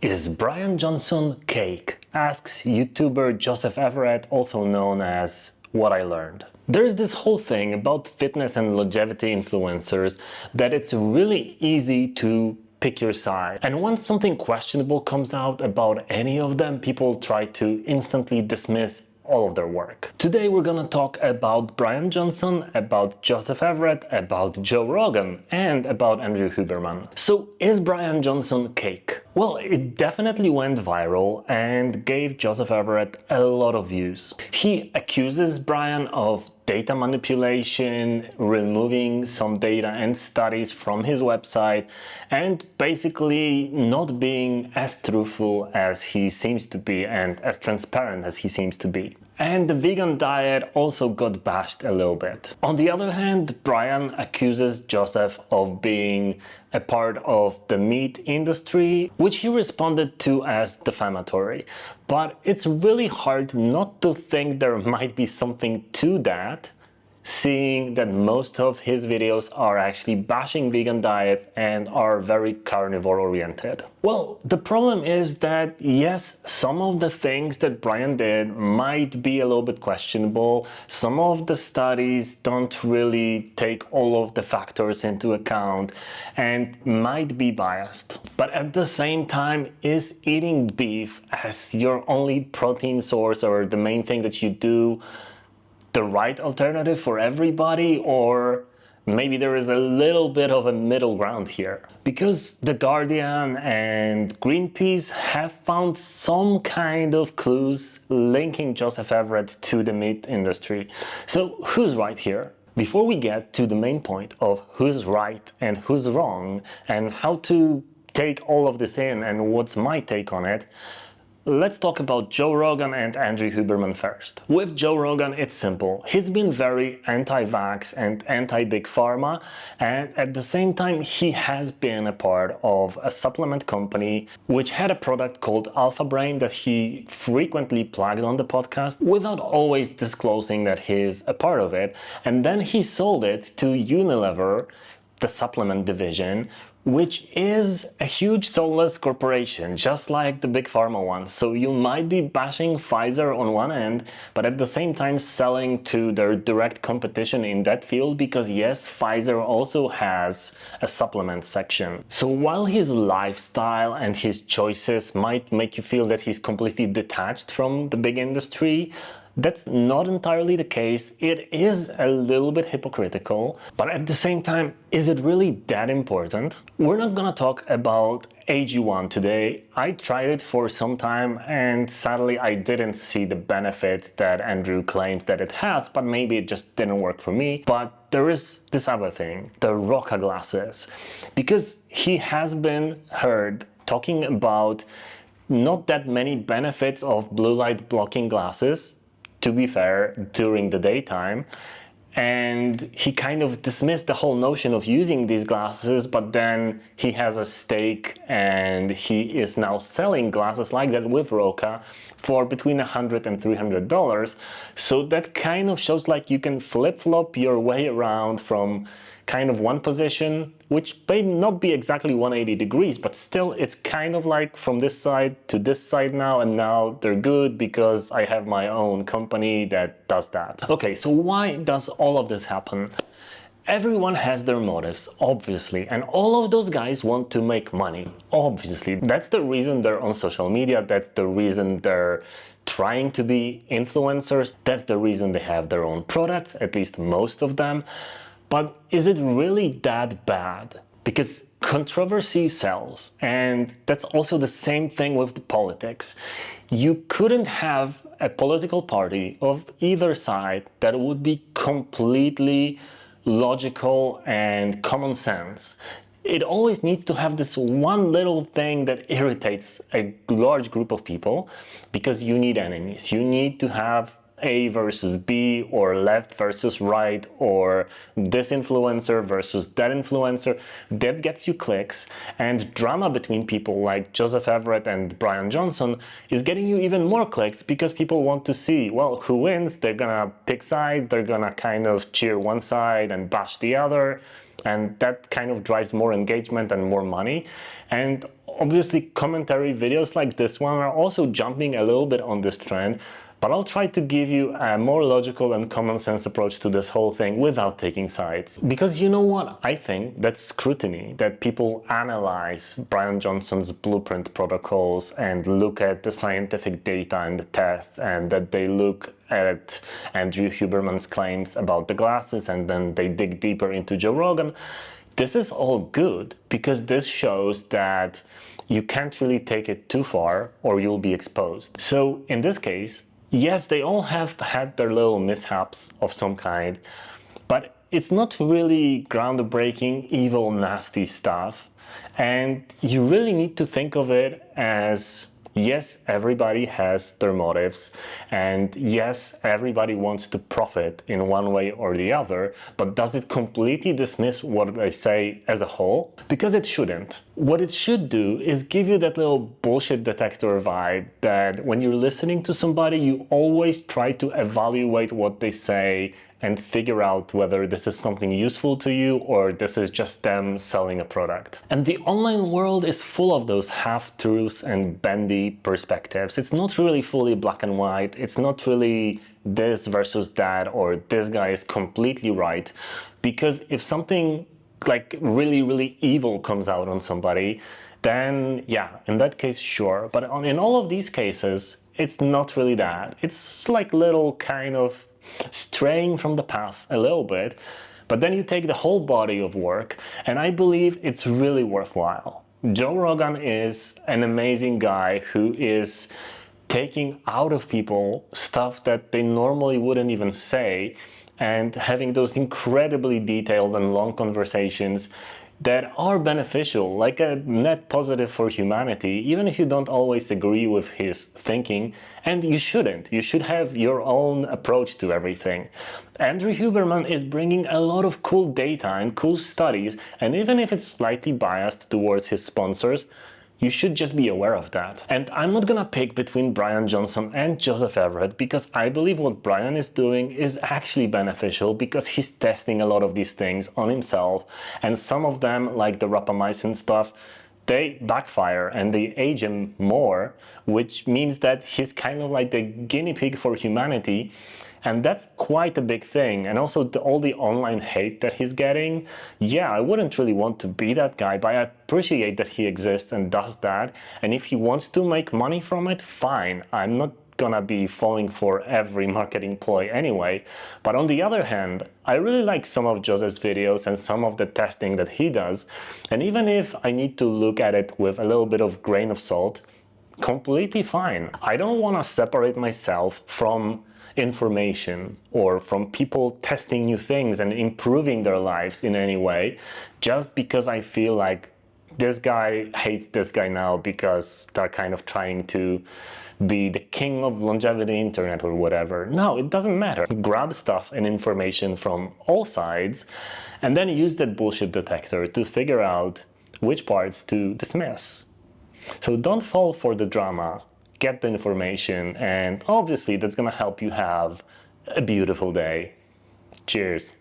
Is Bryan Johnson cake? Asks YouTuber Joseph Everett, also known as What I Learned. There's this whole thing about fitness and longevity influencers that it's really easy to pick your side. And once something questionable comes out about any of them, people try to instantly dismiss all of their work. Today we're gonna talk about Bryan Johnson, about Joseph Everett, about Joe Rogan, and about Andrew Huberman. So is Bryan Johnson cake? Well, it definitely went viral and gave Joseph Everett a lot of views. He accuses Bryan of data manipulation, removing some data and studies from his website, and basically not being as truthful as he seems to be and as transparent as he seems to be. And the vegan diet also got bashed a little bit. On the other hand, Bryan accuses Joseph of being a part of the meat industry, which he responded to as defamatory. But it's really hard not to think there might be something to that, seeing that most of his videos are actually bashing vegan diets and are very carnivore oriented. Well, the problem is that yes, some of the things that Bryan did might be a little bit questionable. Some of the studies don't really take all of the factors into account and might be biased. But at the same time, is eating beef as your only protein source or the main thing that you do the right alternative for everybody, or maybe there is a little bit of a middle ground here? Because The Guardian and Greenpeace have found some kind of clues linking Joseph Everett to the meat industry. So who's right here? Before we get to the main point of who's right and who's wrong and how to take all of this in and what's my take on it, let's talk about Joe Rogan and Andrew Huberman first. With Joe Rogan, it's simple. He's been very anti-vax and anti-big pharma, and at the same time, he has been a part of a supplement company which had a product called Alpha Brain that he frequently plugged on the podcast without always disclosing that he's a part of it. And then he sold it to Unilever, the supplement division, which is a huge soulless corporation, just like the big pharma ones. So you might be bashing Pfizer on one end, but at the same time selling to their direct competition in that field, because yes, Pfizer also has a supplement section. So while his lifestyle and his choices might make you feel that he's completely detached from the big industry, that's not entirely the case. It is a little bit hypocritical, but at the same time, is it really that important? We're not gonna talk about AG1 today. I tried it for some time and sadly I didn't see the benefits that Andrew claims that it has, but maybe it just didn't work for me. But there is this other thing, the Roca glasses, because he has been heard talking about not that many benefits of blue light blocking glasses, to be fair, during the daytime, and he kind of dismissed the whole notion of using these glasses, but then he has a stake and he is now selling glasses like that with Roca for between $100 and $300. So that kind of shows like you can flip-flop your way around from kind of one position, which may not be exactly 180 degrees, but still it's kind of like from this side to this side now, and now they're good because I have my own company that does that. Okay, so why does all of this happen? Everyone has their motives, obviously, and all of those guys want to make money, obviously. That's the reason they're on social media, that's the reason they're trying to be influencers, that's the reason they have their own products, at least most of them. But is it really that bad? Because controversy sells, and that's also the same thing with the politics. You couldn't have a political party of either side that would be completely logical and common sense. It always needs to have this one little thing that irritates a large group of people, because you need enemies. You need to have A versus B, or left versus right, or this influencer versus that influencer. That gets you clicks, and drama between people like Joseph Everett and Bryan Johnson is getting you even more clicks, because people want to see, well, who wins. They're gonna pick sides, they're gonna kind of cheer one side and bash the other, and that kind of drives more engagement and more money. And Obviously, commentary videos like this one are also jumping a little bit on this trend, but I'll try to give you a more logical and common sense approach to this whole thing without taking sides. Because you know what? I think that scrutiny, that people analyze Bryan Johnson's blueprint protocols and look at the scientific data and the tests, and that they look at Andrew Huberman's claims about the glasses and then they dig deeper into Joe Rogan. This is all good because this shows that you can't really take it too far or you'll be exposed. So in this case, yes, they all have had their little mishaps of some kind, but it's not really groundbreaking, evil, nasty stuff. And you really need to think of it as, yes, everybody has their motives, and yes, everybody wants to profit in one way or the other, but does it completely dismiss what they say as a whole? Because it shouldn't. What it should do is give you that little bullshit detector vibe that when you're listening to somebody, you always try to evaluate what they say and figure out whether this is something useful to you or this is just them selling a product. And the online world is full of those half-truths and bendy perspectives. It's not really fully black and white. It's not really this versus that or this guy is completely right. Because if something like really evil comes out on somebody, then yeah, in that case, sure. But in all of these cases, it's not really that. It's like little kind of straying from the path a little bit, but then you take the whole body of work, and I believe it's really worthwhile. Joe Rogan is an amazing guy who is taking out of people stuff that they normally wouldn't even say, and having those incredibly detailed and long conversations that are beneficial, like a net positive for humanity, even if you don't always agree with his thinking, and you shouldn't. You should have your own approach to everything. Andrew Huberman is bringing a lot of cool data and cool studies, and even if it's slightly biased towards his sponsors, you should just be aware of that. And I'm not gonna pick between Bryan Johnson and Joseph Everett because I believe what Bryan is doing is actually beneficial because he's testing a lot of these things on himself, and some of them, like the rapamycin stuff, they backfire and they age him more, which means that he's kind of like the guinea pig for humanity. And that's quite a big thing. And also all the online hate that he's getting, yeah, I wouldn't really want to be that guy, but I appreciate that he exists and does that. And if he wants to make money from it, fine. I'm not gonna be falling for every marketing ploy anyway. But on the other hand, I really like some of Joseph's videos and some of the testing that he does. And even if I need to look at it with a little bit of grain of salt, completely fine. I don't want to separate myself from information or from people testing new things and improving their lives in any way just because I feel like this guy hates this guy now because they're kind of trying to be the king of longevity internet or whatever. No, it doesn't matter. Grab stuff and information from all sides and then use that bullshit detector to figure out which parts to dismiss. So don't fall for the drama. Get the information, and obviously that's gonna help you have a beautiful day. Cheers.